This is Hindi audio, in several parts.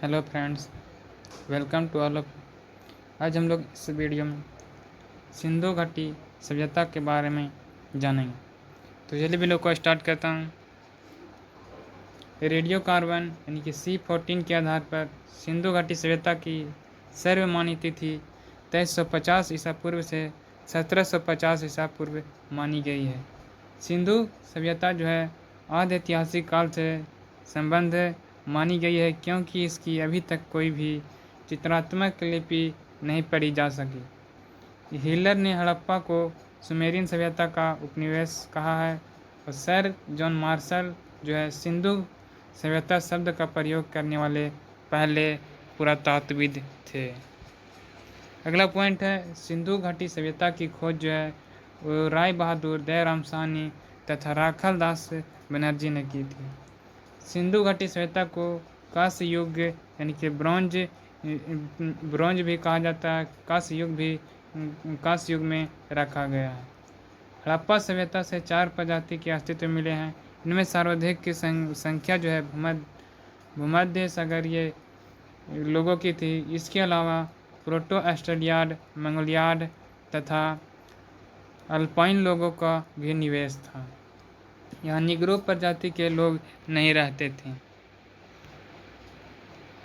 Hello friends, welcome to all of. आज हम लोग इस वीडियो में सिंधु घाटी सभ्यता के बारे में जानेंगे। तो चलिए वीडियो को स्टार्ट करता हूँ। रेडियो कार्बन यानी कि C14 के आधार पर सिंधु घाटी सभ्यता की सर्वमान्य तिथि 2350 ईसा पूर्व से 1750 ईसा पूर्व मानी गई है। सिंधु सभ्यता जो है आद्य ऐतिहासिक काल से संबंध मानी गई है, क्योंकि इसकी अभी तक कोई भी चित्रात्मक लिपि नहीं पढ़ी जा सकी। हिलर ने हड़प्पा को सुमेरियन सभ्यता का उपनिवेश कहा है और सर जॉन मार्शल जो है सिंधु सभ्यता शब्द का प्रयोग करने वाले पहले पुरातत्वविद थे। अगला पॉइंट है सिंधु घाटी सभ्यता की खोज जो है वो राय बहादुर, दयाराम साहनी तथा राखल दास बनर्जी ने की थी। सिंधु घाटी सभ्यता को कांस्य युग यानी कि ब्रॉन्ज भी कहा जाता है। कांस्य युग में रखा गया है। हड़प्पा सभ्यता से 4 प्रजाति के अस्तित्व मिले हैं। इनमें सर्वाधिक की संख्या जो है भूमध्य सागरीय लोगों की थी। इसके अलावा प्रोटो ऑस्ट्रेलियाड, मंगोलियाड तथा अल्पाइन लोगों का भी निवेश था। यहाँ निग्रो प्रजाति के लोग नहीं रहते थे।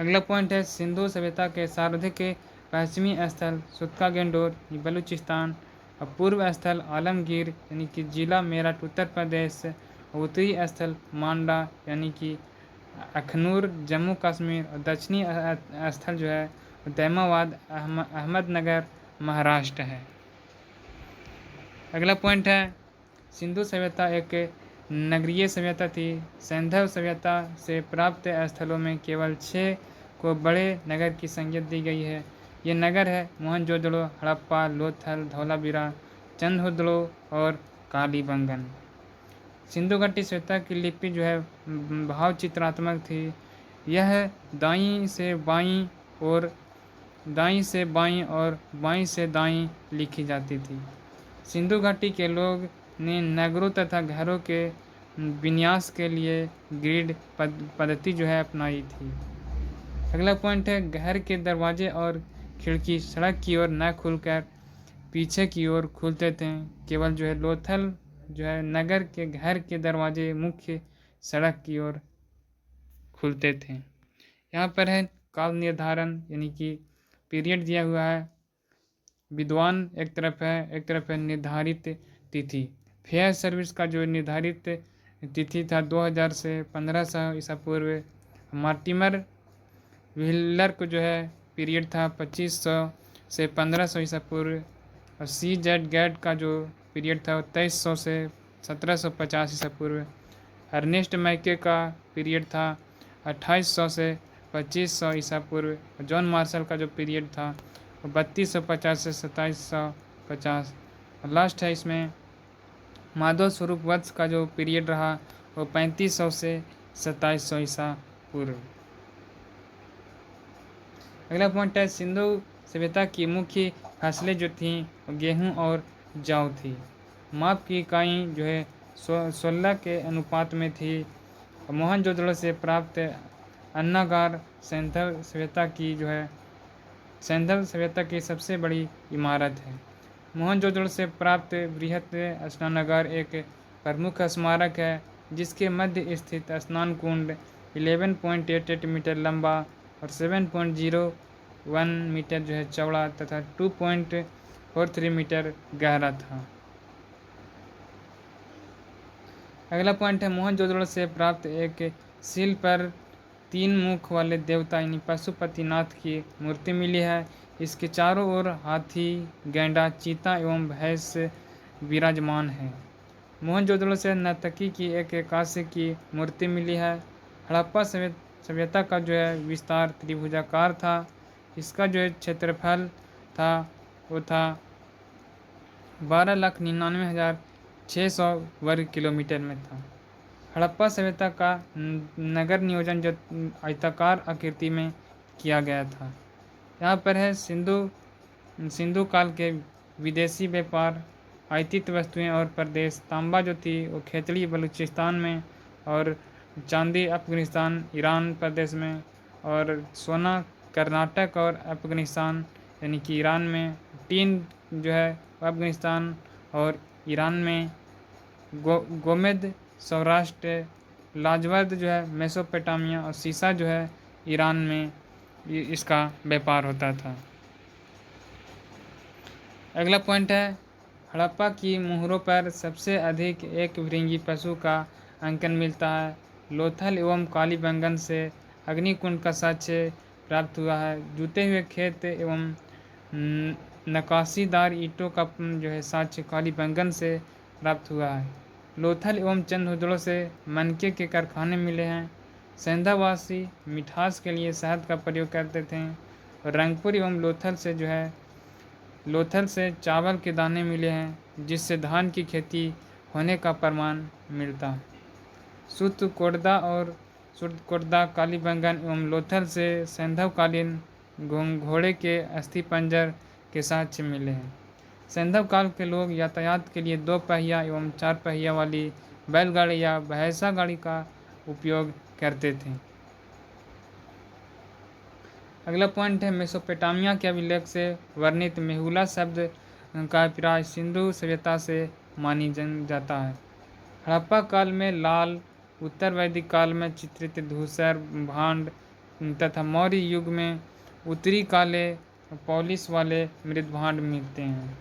अगला पॉइंट है सिंधु सभ्यता के सर्वाधिक पश्चिमी स्थल सुत्का गेंडोर बलूचिस्तान और पूर्व स्थल आलमगीर यानी कि जिला मेरठ उत्तर प्रदेश, उत्तरी स्थल मांडा यानी कि अखनूर जम्मू कश्मीर और दक्षिणी स्थल जो है दैमाबाद अहमदनगर महाराष्ट्र है। अगला पॉइंट है सिंधु सभ्यता एक नगरीय सभ्यता थी। सैंधव सभ्यता से प्राप्त स्थलों में केवल 6 को बड़े नगर की संज्ञा दी गई है। ये नगर है मोहनजोदड़ो, हड़प्पा, लोथल, धौलावीरा, चंद्रहुदड़ो और कालीबंगन। सिंधु घाटी सभ्यता की लिपि जो है भाव चित्रात्मक थी। यह दाईं से बाईं और बाईं से दाईं लिखी जाती थी। सिंधु घाटी के लोग ने नगरों तथा घरों के विन्यास के लिए ग्रिड पद्धति जो है अपनाई थी। अगला पॉइंट है घर के दरवाजे और खिड़की सड़क की ओर न खुलकर पीछे की ओर खुलते थे। केवल जो है लोथल जो है नगर के घर के दरवाजे मुख्य सड़क की ओर खुलते थे। यहाँ पर है काल निर्धारण यानी कि पीरियड दिया हुआ है। विद्वान एक तरफ है निर्धारित तिथि। फेयर सर्विस का जो निर्धारित तिथि था 2000 से 1500 ईसा पूर्व। मार्टिमर व्हीलर को जो है पीरियड था 2500 से 1500 ईसा पूर्व। और CZ गैट का जो पीरियड था 2300 से 1750 ईसा पूर्व। अर्नेस्ट मैके का पीरियड था 2800 से 2500 ईसा पूर्व। जॉन मार्शल का जो पीरियड था 3250 से 2750। और लास्ट है इसमें माधव स्वरूप वत्स का जो पीरियड रहा वो 3500 से 2700 ईसा पूर्व। अगला पॉइंट है सिंधु सभ्यता की मुख्य फसलें जो थीं गेहूं और जौ थी। माप की इकाई जो है 16 के अनुपात में थी। मोहनजोदड़ो से प्राप्त अन्नागार सैंधव सभ्यता की सबसे बड़ी इमारत है। मोहनजोदड़ो से प्राप्त बृहत स्नानागार एक प्रमुख स्मारक है, जिसके मध्य स्थित स्नान कुंड 11.88 मीटर लंबा और 7.01 मीटर जो है चौड़ा तथा 2.43 मीटर गहरा था। अगला पॉइंट है मोहनजोदड़ो से प्राप्त एक शिल पर 3 मुख वाले देवता यानी पशुपतिनाथ की मूर्ति मिली है। इसके चारों ओर हाथी, गैंडा, चीता एवं भैंस विराजमान है। मोहनजोदड़ो से नर्तकी की एक कांस्य की मूर्ति मिली है। हड़प्पा सभ्यता का जो है विस्तार त्रिभुजाकार था। इसका जो है क्षेत्रफल था वो था 12,99,600 वर्ग किलोमीटर में था। हड़प्पा सभ्यता का नगर नियोजन जो आयताकार आकृति में किया गया था। यहाँ पर है सिंधु काल के विदेशी व्यापार, आयातित वस्तुएं और प्रदेश। तांबा जो थी वो खेतड़ी बलूचिस्तान में और चांदी अफगानिस्तान ईरान प्रदेश में और सोना कर्नाटक और अफगानिस्तान यानी कि ईरान में, टीन जो है अफगानिस्तान और ईरान में, गोमेद सौराष्ट्र, लाजवर्द जो है मेसोपोटामिया और सीसा जो है ईरान में इसका व्यापार होता था। अगला पॉइंट है हड़प्पा की मोहरों पर सबसे अधिक एक भृंगी पशु का अंकन मिलता है। लोथल एवं कालीबंगन से अग्निकुंड का साक्ष्य प्राप्त हुआ है। जूते हुए खेत एवं नक्काशीदार ईंटों का जो है साक्ष्य कालीबंगन से प्राप्त हुआ है। लोथल एवं चंदहुदड़ों से मनके के कारखाने मिले हैं। सेंधावासी मिठास के लिए शहद का प्रयोग करते थे। और रंगपुर एवं लोथल से चावल के दाने मिले हैं, जिससे धान की खेती होने का प्रमाण मिलता है। सुत्तकोटदा कालीबंगन एवं लोथल से सैंधवकालीन घोड़े के अस्थि पंजर के साक्ष्य मिले हैं। सैंधव काल के लोग यातायात के लिए 2 पहिया एवं 4 पहिया वाली बैलगाड़ी या भैंसा गाड़ी का उपयोग करते थे। अगला पॉइंट है मेसोपोटामिया के अभिलेख से वर्णित मेहुला शब्द का अभिप्राय सिंधु सभ्यता से मानी जाता है। हड़प्पा काल में लाल, उत्तर वैदिक काल में चित्रित धूसर भांड तथा मौर्य युग में उत्तरी काले पॉलिश वाले मृद भांड मिलते हैं।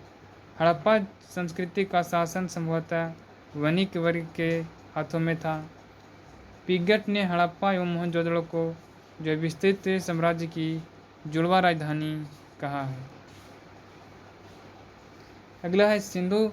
हड़प्पा संस्कृति का शासन संभवतः वणिक वर्ग के हाथों में था। पिगट ने हड़प्पा एवं मोहनजोदड़ो को जो विस्तृत साम्राज्य की जुड़वा राजधानी कहा है। अगला है सिंधु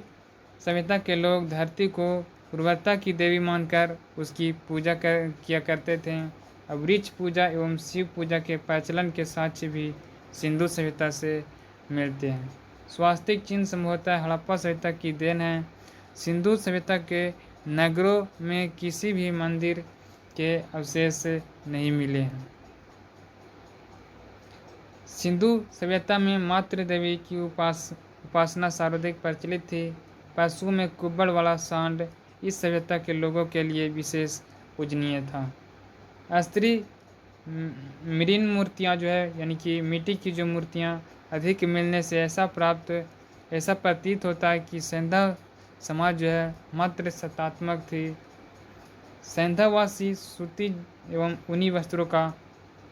सभ्यता के लोग धरती को उर्वरता की देवी मानकर उसकी पूजा किया करते थे। अब वृक्ष पूजा एवं शिव पूजा के प्रचलन के साक्ष्य भी सिंधु सभ्यता से मिलते हैं। स्वास्तिक चिन्ह संभवतः हड़प्पा सभ्यता की देन है। सिंधु सभ्यता के नगरों में किसी भी मंदिर के अवशेष नहीं मिले हैं। सिंधु सभ्यता में मातृ देवी की उपासना सर्वाधिक प्रचलित थी। पशुओं में कुब्बड़ वाला सांड इस सभ्यता के लोगों के लिए विशेष पूजनीय था। स्त्री मृण मूर्तियाँ जो है यानी कि मिट्टी की जो मूर्तियाँ अधिक मिलने से ऐसा प्रतीत होता है कि सैंधव समाज जो है मात्र सत्तात्मक थी। सैंधववासी सूती एवं ऊनी वस्त्रों का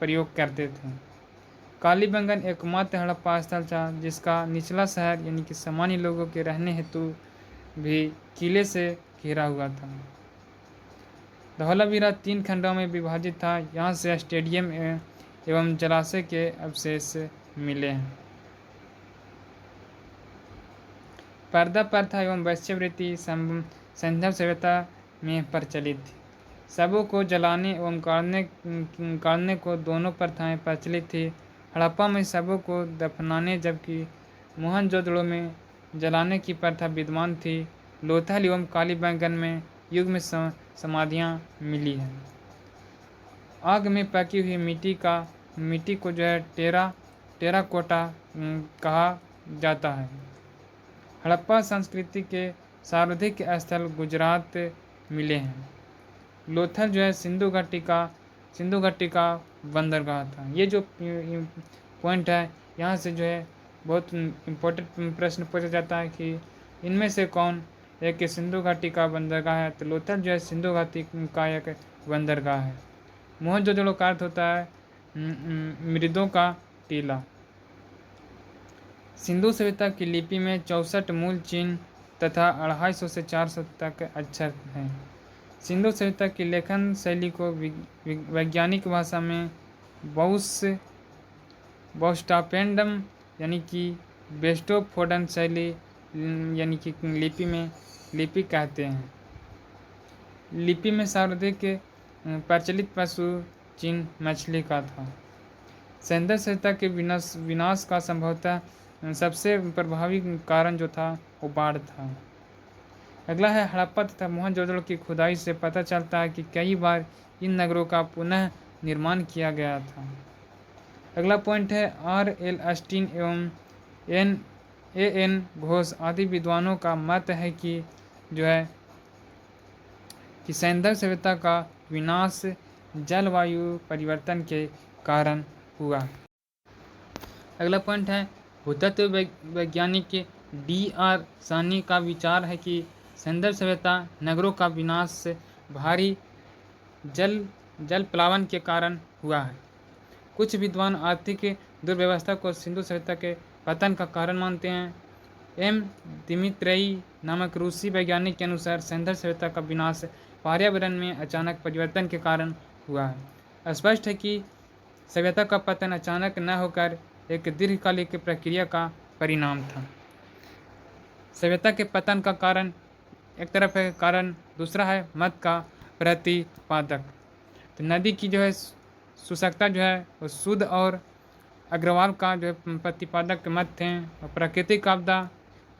प्रयोग करते थे। कालीबंगन एकमात्र हड़प्पा स्थल था जिसका निचला शहर यानी कि सामान्य लोगों के रहने हेतु भी किले से घिरा हुआ था। धौलावीरा 3 खंडों में विभाजित था। यहाँ से स्टेडियम एवं जलाशय के अवशेष मिले हैं। पर्दा प्रथा एवं वैश्यवृत्ति सैंधव सभ्यता में प्रचलित थी। शवों को जलाने एवं काटने को दोनों प्रथाएं प्रचलित थी। हड़प्पा में शवों को दफनाने जबकि मोहनजोदड़ो में जलाने की प्रथा विद्यमान थी। लोथल एवं कालीबंगन में युग में समाधियाँ मिली हैं। आग में पकी हुई मिट्टी को जो है टेराकोटा कहा जाता है। हड़प्पा संस्कृति के सर्वाधिक स्थल गुजरात मिले हैं। लोथल जो है सिंधु घाटी का बंदरगाह था। ये जो पॉइंट है यहाँ से जो है बहुत इम्पोर्टेंट प्रश्न पूछा जाता है कि इनमें से कौन एक सिंधु घाटी का बंदरगाह है। तो लोथल जो है सिंधु घाटी का एक बंदरगाह है। मोहनजोदड़ो का अर्थ होता है मृदों का टीला। सिंधु सभ्यता की लिपि में 64 मूल चिन्ह तथा 250 से 400 तक अक्षर हैं। सिंधु सभ्यता की लेखन शैली को वैज्ञानिक भाषा में बौस्टापेंडम यानी कि बेस्टोफोडन शैली यानी कि लिपि कहते हैं। लिपि में सर्वाधिक प्रचलित पशु चिन्ह मछली का था। सैंधव सभ्यता के विनाश का संभवतः सबसे प्रभावी कारण जो था वो बाढ़ था। अगला है हड़प्पा तथा मोहनजोदड़ो की खुदाई से पता चलता है कि कई बार इन नगरों का पुनः निर्माण किया गया था। अगला पॉइंट है R.L. अस्टीन एवं A.N. घोष आदि विद्वानों का मत है कि जो है कि सैंधव सभ्यता का विनाश जलवायु परिवर्तन के कारण हुआ। अगला पॉइंट है भूतत्व वैज्ञानिक D.R. साहनी का विचार है कि सिंधु सभ्यता नगरों का विनाश भारी जल प्लावन के कारण हुआ है। कुछ विद्वान आर्थिक दुर्व्यवस्था को सिंधु सभ्यता के पतन का कारण मानते हैं। एम दिमित्रेई नामक रूसी वैज्ञानिक के अनुसार सिंधु सभ्यता का विनाश पर्यावरण में अचानक परिवर्तन के कारण हुआ है। स्पष्ट है कि सभ्यता का पतन अचानक न होकर एक दीर्घकालिक प्रक्रिया का परिणाम था। सभ्यता के पतन का कारण एक तरफ है कारण, दूसरा है मत का प्रतिपादक। तो नदी की जो है शुष्कता जो है वो शुद्ध और अग्रवाल का जो है प्रतिपादक मत थे। और प्राकृतिक आपदा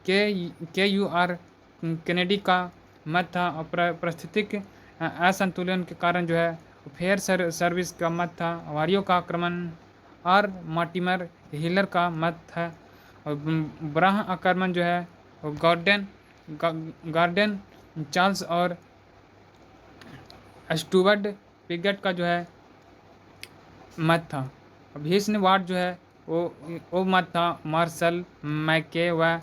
KUR कैनेडी का मत था। और परिस्थितिक असंतुलन के कारण जो है फेयर सर्विस का मत था। वारियों का आक्रमण और मॉर्टिमर हिलर का मत है। और ब्राह आक्रमण जो है वो गार्डन चार्ल्स और स्टुअर्ट पिगट का जो है मत था। भीष्म वार्ड जो है वो मत था मार्शल मैके व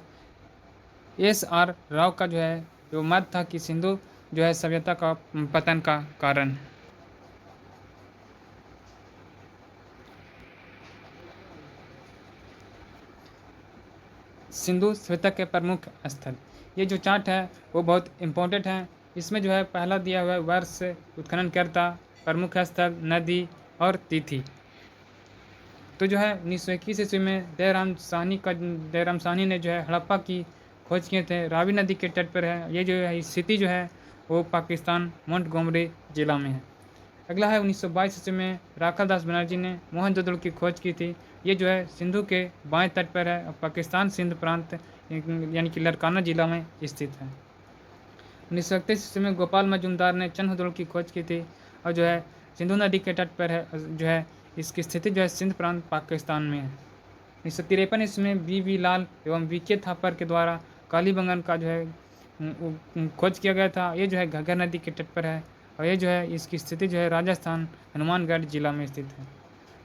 SR राव का जो है वो मत था कि सिंधु जो है सभ्यता का पतन का कारण। सिंधु सभ्यता के प्रमुख स्थल, ये जो चार्ट है वो बहुत इम्पोर्टेंट है। इसमें जो है पहला दिया हुआ है वर्ष, उत्खननकर्ता, प्रमुख स्थल, नदी और तिथि। तो जो है 1921 ईस्वी में दयाराम साहनी ने जो है हड़प्पा की खोज किए थे। रावी नदी के तट पर है। ये जो है स्थिति जो है वो पाकिस्तान मोंटगोमरी जिला में है। अगला है 1922 ईस्वी में राखालदास बनर्जी ने मोहनजोदड़ो की खोज की थी। ये जो है सिंधु के बाएं तट पर है और पाकिस्तान सिंध प्रांत यानी कि लड़काना जिला में स्थित है। 1931 ईस्वी में गोपाल मजूमदार ने चंद्रहदड़ो की खोज की थी और जो है सिंधु नदी के तट पर है। जो है इसकी स्थिति जो है सिंध प्रांत पाकिस्तान में है। 1953 ईस्वी में BV लाल एवं VK थापर के द्वारा कालीबंगन का जो है खोज किया गया था। ये जो है घग्गर नदी के तट पर है और ये जो है इसकी स्थिति जो है राजस्थान हनुमानगढ़ जिला में स्थित है।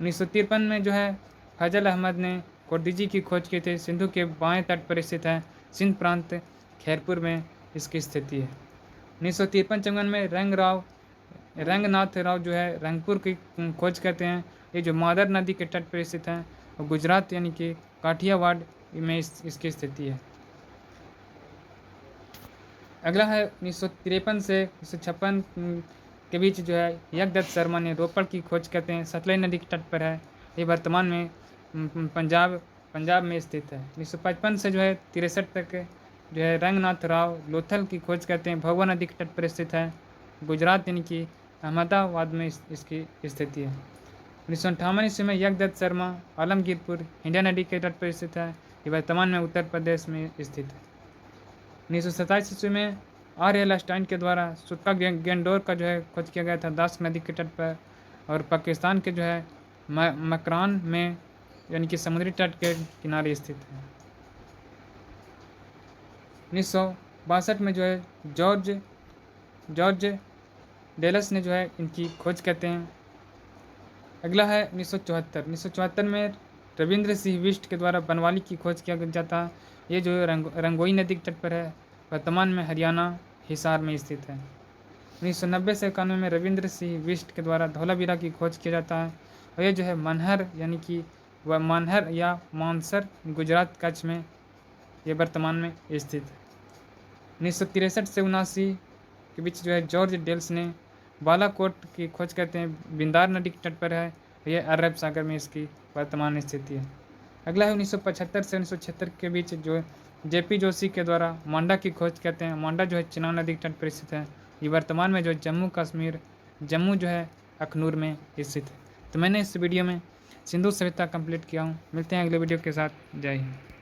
1953 में जो है फजल अहमद ने कोर्दिजी की खोज की थी। सिंधु के बाएं तट पर स्थित है। सिंध प्रांत खैरपुर में इसकी स्थिति है। 1953 में रंगनाथ राव जो है रंगपुर की खोज करते हैं। ये जो मादर नदी के तट पर स्थित है और गुजरात यानी कि काठियावाड़ में इसकी स्थिति है। अगला है 1953 से 1956 के बीच जो है यज्ञदत्त शर्मा ने रोपड़ की खोज करते हैं। सतलज नदी के तट पर है। ये वर्तमान में पंजाब में स्थित है। 1955 से जो है 63 तक जो है रंगनाथ राव लोथल की खोज करते हैं। भगवा नदी के तट पर स्थित है। गुजरात यानी कि अहमदाबाद में इसकी स्थिति है। 1958 ईस्वी में यज्ञदत्त शर्मा आलमगीरपुर इंडिया नदी के तट पर स्थित है। ये वर्तमान में उत्तर प्रदेश में स्थित है। 1927 ईस्वी में R.L. स्टाइन के द्वारा सुत्ता गेंडोर का जो है खोज किया गया था दास नदी के तट पर और पाकिस्तान के जो है मकरान में यानी कि समुद्री तट के किनारे स्थित है। 1962 में जो है जॉर्ज डेलस ने जो है इनकी खोज करते हैं। अगला है 1974 में रविंद्र सिंह बिष्ट के द्वारा बनवाली की खोज किया जाता है। ये जो है रंगोई नदी के तट पर है। वर्तमान में हरियाणा हिसार में स्थित है। 1990 से 91 में रविंद्र सिंह बिष्ट के द्वारा धौलावीरा की खोज किया जाता है और ये जो है मनहर यानी कि वह मनहर या मानसर गुजरात कच्छ में ये वर्तमान में स्थित है। 1963 से 79 के बीच जो है जॉर्ज डेल्स ने बालाकोट की खोज करते हैं। बिंदार नदी के तट पर है। यह अरब सागर में इसकी वर्तमान स्थिति है। अगला है 1975 से 1976 के बीच जो JP जोशी के द्वारा मांडा की खोज करते हैं। मांडा जो है चिनाब नदी के तट पर स्थित है। ये वर्तमान में जो जम्मू जो है अखनूर में स्थित है। तो मैंने इस वीडियो में सिंधु सभ्यता कंप्लीट किया हूँ। मिलते हैं अगले वीडियो के साथ। जय हिंद।